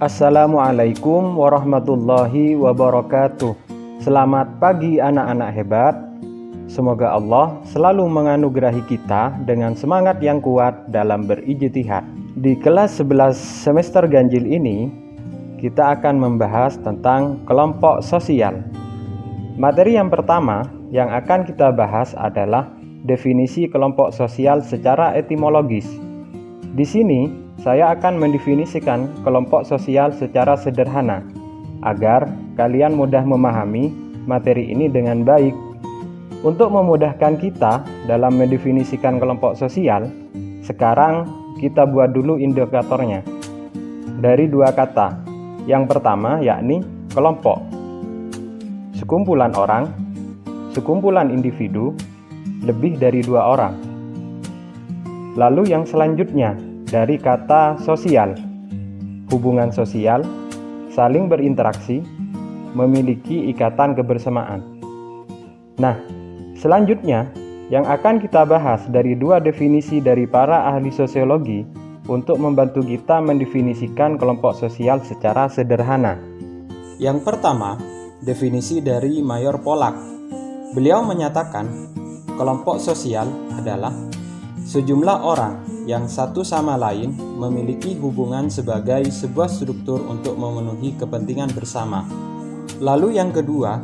Assalamualaikum warahmatullahi wabarakatuh. Selamat pagi anak-anak hebat. Semoga Allah selalu menganugerahi kita dengan semangat yang kuat dalam berijtihad. Di kelas 11 semester ganjil ini, kita akan membahas tentang kelompok sosial. Materi yang pertama yang akan kita bahas adalah definisi kelompok sosial secara etimologis. Di sini, saya akan mendefinisikan kelompok sosial secara sederhana agar kalian mudah memahami materi ini dengan baik. Untuk memudahkan kita dalam mendefinisikan kelompok sosial, sekarang kita buat dulu indikatornya dari dua kata. Yang pertama yakni kelompok, sekumpulan orang, sekumpulan individu, lebih dari dua orang. Lalu yang selanjutnya dari kata sosial, hubungan sosial, saling berinteraksi, memiliki ikatan kebersamaan. Nah, selanjutnya yang akan kita bahas dari dua definisi dari para ahli sosiologi untuk membantu kita mendefinisikan kelompok sosial secara sederhana. Yang pertama, definisi dari Mayor Polak. Beliau menyatakan kelompok sosial adalah sejumlah orang yang satu sama lain memiliki hubungan sebagai sebuah struktur untuk memenuhi kepentingan bersama. Lalu yang kedua,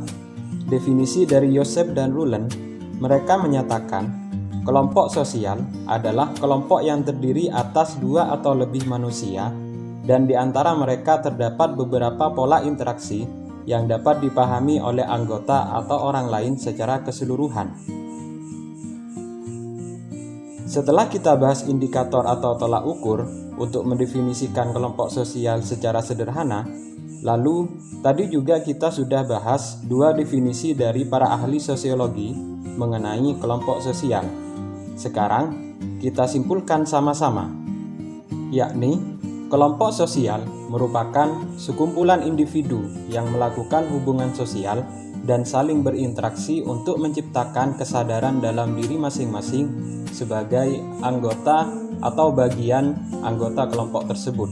definisi dari Joseph dan Rulen, mereka menyatakan kelompok sosial adalah kelompok yang terdiri atas dua atau lebih manusia dan di antara mereka terdapat beberapa pola interaksi yang dapat dipahami oleh anggota atau orang lain secara keseluruhan. Setelah kita bahas indikator atau tolak ukur untuk mendefinisikan kelompok sosial secara sederhana, lalu tadi juga kita sudah bahas dua definisi dari para ahli sosiologi mengenai kelompok sosial. Sekarang kita simpulkan sama-sama, yakni kelompok sosial merupakan sekumpulan individu yang melakukan hubungan sosial dan saling berinteraksi untuk menciptakan kesadaran dalam diri masing-masing sebagai anggota atau bagian anggota kelompok tersebut.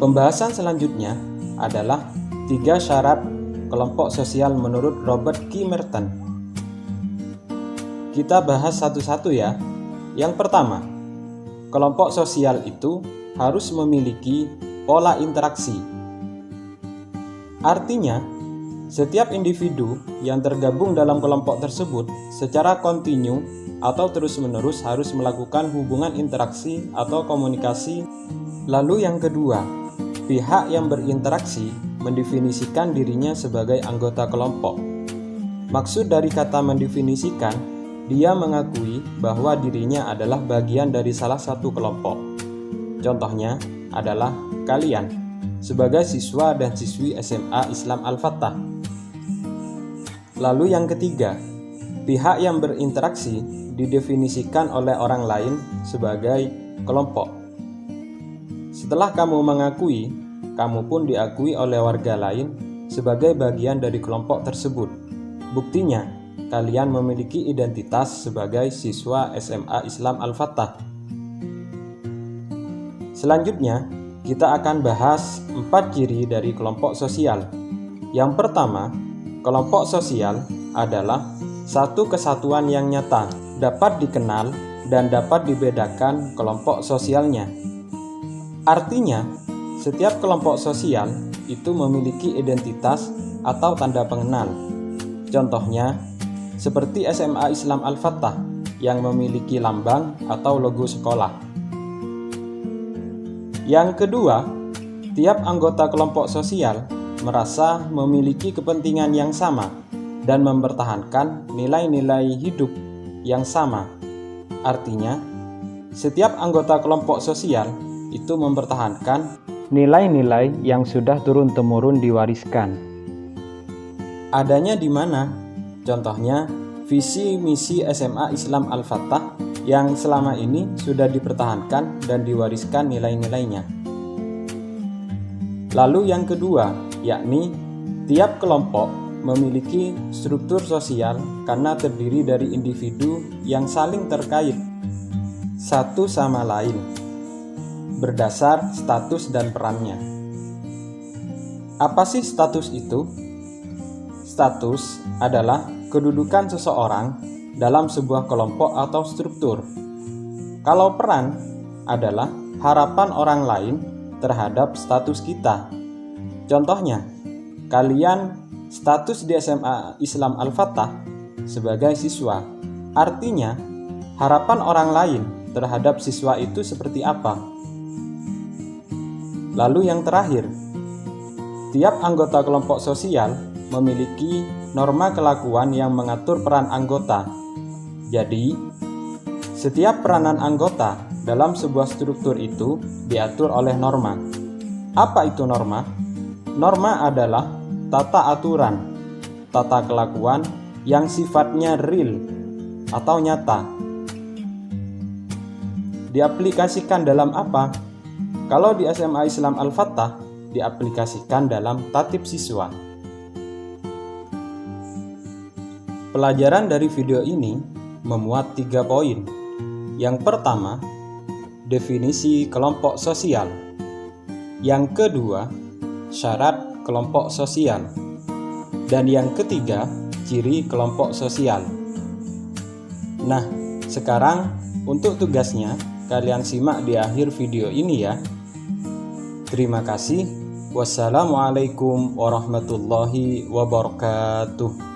Pembahasan selanjutnya adalah 3 syarat kelompok sosial menurut Robert K. Merton. Kita bahas satu-satu ya. Yang pertama, kelompok sosial itu harus memiliki pola interaksi. Artinya, setiap individu yang tergabung dalam kelompok tersebut secara kontinu atau terus-menerus harus melakukan hubungan interaksi atau komunikasi. Lalu yang kedua, pihak yang berinteraksi mendefinisikan dirinya sebagai anggota kelompok. Maksud dari kata mendefinisikan, dia mengakui bahwa dirinya adalah bagian dari salah satu kelompok. Contohnya adalah kalian sebagai siswa dan siswi SMA Islam Al-Fattah. Lalu yang ketiga, pihak yang berinteraksi didefinisikan oleh orang lain sebagai kelompok. Setelah kamu mengakui, kamu pun diakui oleh warga lain sebagai bagian dari kelompok tersebut. Buktinya, kalian memiliki identitas sebagai siswa SMA Islam Al-Fattah. Selanjutnya, kita akan bahas 4 ciri dari kelompok sosial. Yang pertama, kelompok sosial adalah satu kesatuan yang nyata, dapat dikenal dan dapat dibedakan kelompok sosialnya. Artinya, setiap kelompok sosial itu memiliki identitas atau tanda pengenal. Contohnya, seperti SMA Islam Al-Fattah yang memiliki lambang atau logo sekolah. Yang kedua, tiap anggota kelompok sosial merasa memiliki kepentingan yang sama dan mempertahankan nilai-nilai hidup yang sama. Artinya, setiap anggota kelompok sosial itu mempertahankan nilai-nilai yang sudah turun-temurun diwariskan. Adanya di mana? Contohnya, visi misi SMA Islam Al-Fattah yang selama ini sudah dipertahankan dan diwariskan nilai-nilainya. Lalu yang kedua, yakni tiap kelompok memiliki struktur sosial karena terdiri dari individu yang saling terkait satu sama lain. berdasar status dan perannya. Apa sih status itu? Status adalah kedudukan seseorang dalam sebuah kelompok atau struktur. Kalau peran adalah harapan orang lain terhadap status kita. Contohnya, kalian status di SMA Islam Al-Fatah sebagai siswa. Artinya, harapan orang lain terhadap siswa itu seperti apa? Lalu yang terakhir, tiap anggota kelompok sosial memiliki norma kelakuan yang mengatur peran anggota. Jadi, setiap peranan anggota dalam sebuah struktur itu diatur oleh norma. Apa itu norma? Norma adalah tata aturan, tata kelakuan yang sifatnya real atau nyata. Diaplikasikan dalam apa? Kalau di SMA Islam Al-Fatah, diaplikasikan dalam tatib siswa. Pelajaran dari video ini memuat 3 poin. Yang pertama, definisi kelompok sosial. Yang kedua, syarat kelompok sosial. Dan yang ketiga, ciri kelompok sosial. Nah, sekarang untuk tugasnya, kalian simak di akhir video ini ya. Terima kasih. Wassalamualaikum warahmatullahi wabarakatuh.